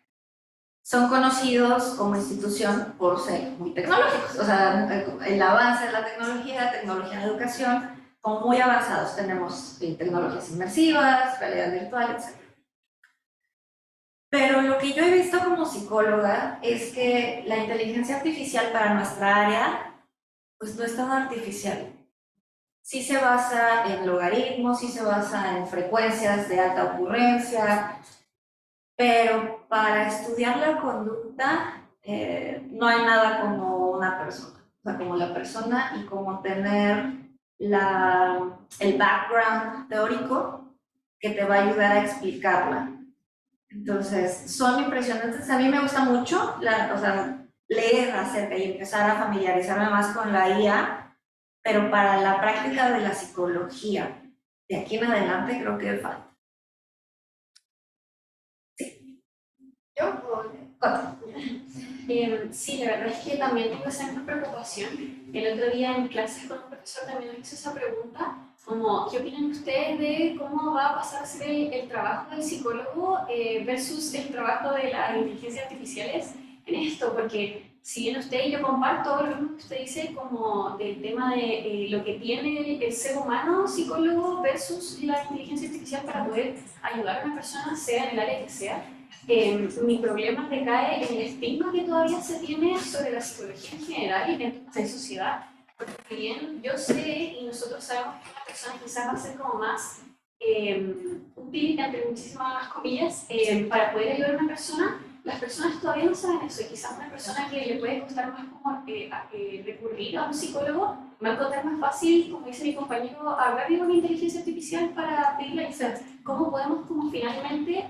son conocidos como institución por ser muy tecnológicos, o sea, el avance de la tecnología en educación, como muy avanzados. Tenemos tecnologías inmersivas, realidad virtual, etc. Pero lo que yo he visto como psicóloga es que la inteligencia artificial para nuestra área, pues no es tan artificial. Sí se basa en logaritmos, sí se basa en frecuencias de alta ocurrencia, pero para estudiar la conducta no hay nada como una persona, o sea, como la persona y como tener el background teórico que te va a ayudar a explicarla. Entonces, son impresionantes. A mí me gusta mucho o sea, leer acerca y empezar a familiarizarme más con la IA, pero para la práctica de la psicología, de aquí en adelante creo que falta. Yo, Sí, la verdad es que también tengo esa misma preocupación. El otro día en clases con un profesor también nos hizo esa pregunta, como, ¿qué opinan ustedes de cómo va a pasar a ser el trabajo del psicólogo versus el trabajo de las inteligencias artificiales en esto? Porque si bien usted y yo comparto lo mismo que usted dice, como del tema de lo que tiene el ser humano psicólogo versus la inteligencia artificial para poder ayudar a una persona, sea en el área que sea, mi problema recae en el estigma que todavía se tiene sobre la psicología en general y en nuestra sociedad. Porque bien yo sé y nosotros sabemos que una persona quizás va a ser como más útil, entre muchísimas comillas, para poder ayudar a una persona, las personas todavía no saben eso. Y quizás una persona que le puede costar más como recurrir a un psicólogo va a encontrar más fácil, como dice mi compañero, hablar de una inteligencia artificial para pedirle ayuda. ¿Cómo podemos como finalmente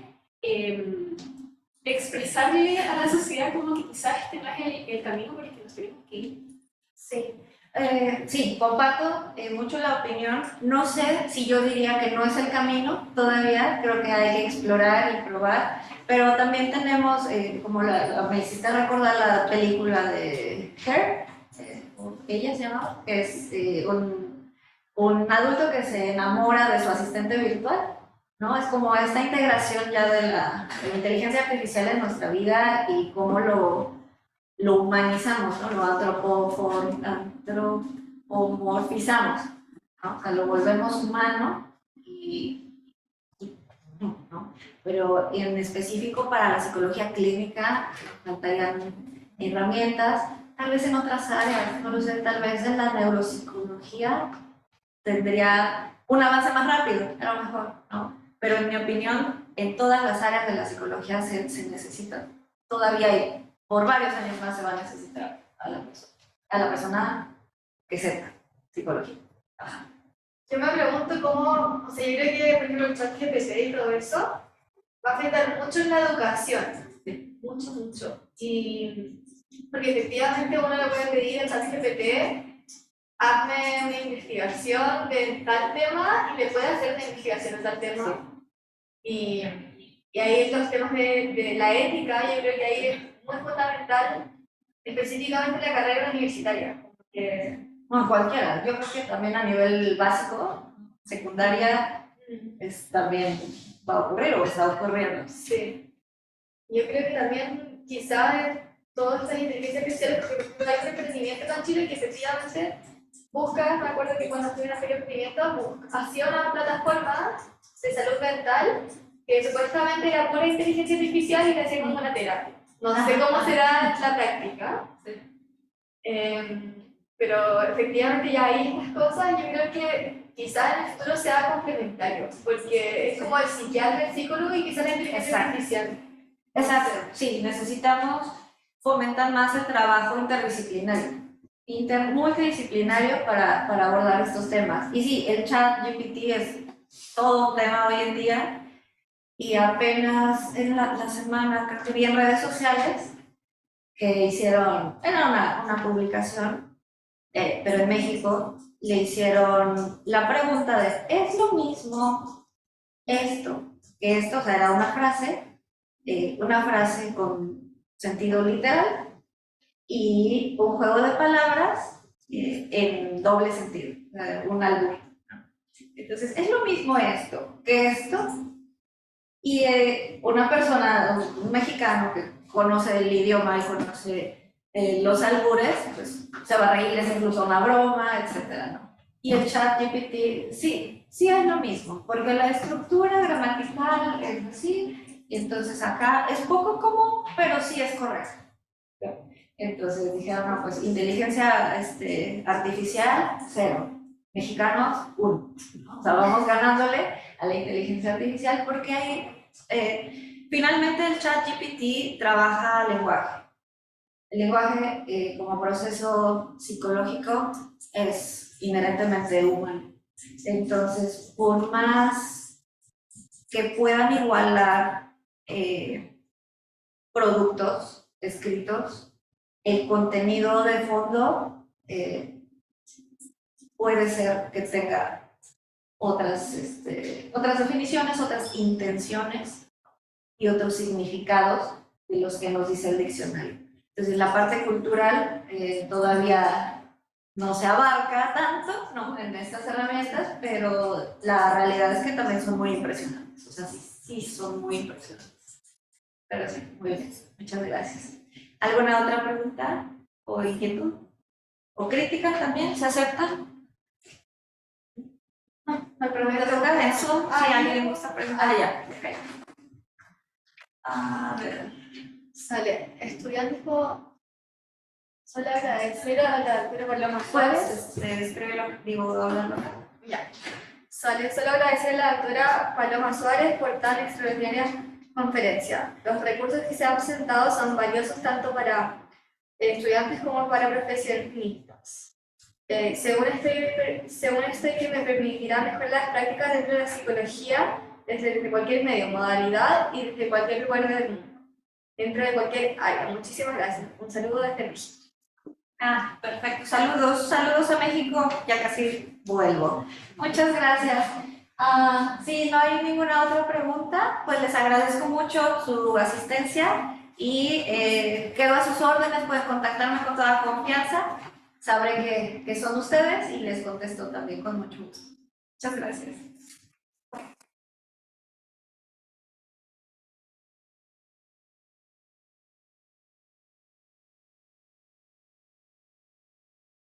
expresarle a la sociedad como que quizás este no es el camino por el que nos tenemos que ir? Sí, sí, comparto mucho la opinión. No sé si yo diría que no es el camino todavía, creo que hay que explorar y probar, pero también tenemos, como me hiciste recordar la película de Her, ella se llama, que es un adulto que se enamora de su asistente virtual, ¿no? Es como esta integración ya de la inteligencia artificial en nuestra vida y cómo lo humanizamos, ¿no? Lo antropomorfizamos, ¿no? O sea, lo volvemos humano ¿no? Pero en específico para la psicología clínica faltarían herramientas, tal vez en otras áreas, no lo sé, tal vez en la neuropsicología tendría un avance más rápido, a lo mejor, ¿no? Pero en mi opinión, en todas las áreas de la psicología se necesita todavía y por varios años más se va a necesitar a la persona que sepa psicología. Ajá. yo me pregunto cómo, o sea, yo creo que, por ejemplo, el chat GPT y todo eso va a afectar mucho en la educación, mucho, mucho. Y porque efectivamente uno le puede pedir al chat GPT, hazme una investigación de tal tema y le puede hacer una investigación de tal tema. Y ahí los temas de la ética, yo creo que ahí es muy fundamental, específicamente la carrera universitaria. Porque, Bueno, cualquiera. Yo creo que también a nivel básico, secundaria, también va a ocurrir o está ocurriendo. sí. Yo creo que también quizás todas estas inteligencias artificiales, porque por ejemplo, hay un emprendimiento acá en Chile que efectivamente busca, me acuerdo que cuando estuve en la feria de emprendimiento, hacía una plataforma de salud mental que supuestamente era pura inteligencia artificial y le hacía como una terapia. No sé cómo será la práctica, pero efectivamente ya hay estas cosas. Yo creo que quizás en el futuro sea complementario, porque es como el psiquiatra, el psicólogo y quizás la inteligencia artificial. Exacto, sí, necesitamos fomentar más el trabajo interdisciplinario, multidisciplinario para abordar estos temas. Y sí, el chat GPT es todo un tema hoy en día y apenas en la semana, creo que vi en redes sociales que hicieron, era una publicación, pero en México le hicieron la pregunta de, ¿es lo mismo esto que esto? O sea, era una frase con sentido literal y un juego de palabras en doble sentido, un albur. Entonces, es lo mismo esto que esto. Y una persona, un mexicano que conoce el idioma y conoce los albures, pues se va a reír, es incluso una broma, etcétera, ¿no? Y el ChatGPT, sí es lo mismo, porque la estructura gramatical es así, y entonces acá es poco común, pero sí es correcto. Entonces dijeron, no, pues inteligencia artificial, 0. Mexicanos, 1. ¿No? O sea, vamos ganándole a la inteligencia artificial porque hay, finalmente el ChatGPT trabaja lenguaje. El lenguaje como proceso psicológico es inherentemente humano. Entonces, por más que puedan igualar productos escritos, el contenido de fondo puede ser que tenga otras definiciones, otras intenciones y otros significados de los que nos dice el diccionario. Entonces, la parte cultural todavía no se abarca tanto, ¿no?, en estas herramientas, pero la realidad es que también son muy impresionantes. O sea, sí son muy impresionantes. Pero sí, muy bien. Muchas gracias. ¿Alguna otra pregunta o inquietud? ¿O crítica también? ¿Se aceptan? No, me pregunta eso. Si alguien gusta preguntar. Ah, ya. Okay. A ver. Sale, estudiantes solo agradecer a la doctora Paloma ¿Puedes Suárez. escribirlo, hablarlo? Ya. Sale, solo agradecer a la doctora Paloma Suárez por tan extraordinaria conferencia. Los recursos que se han presentado son valiosos tanto para estudiantes como para profesionistas. Según esto que me permitirá mejorar las prácticas dentro de la psicología desde cualquier medio, modalidad y desde cualquier lugar del mundo, dentro de cualquier área. Muchísimas gracias. Un saludo desde México. Ah, perfecto. Saludos a México. Ya casi vuelvo. Muchas gracias. Si no hay ninguna otra pregunta, pues les agradezco mucho su asistencia y quedo a sus órdenes. Pueden contactarme con toda confianza. Sabré que son ustedes y les contesto también con mucho gusto. Muchas gracias.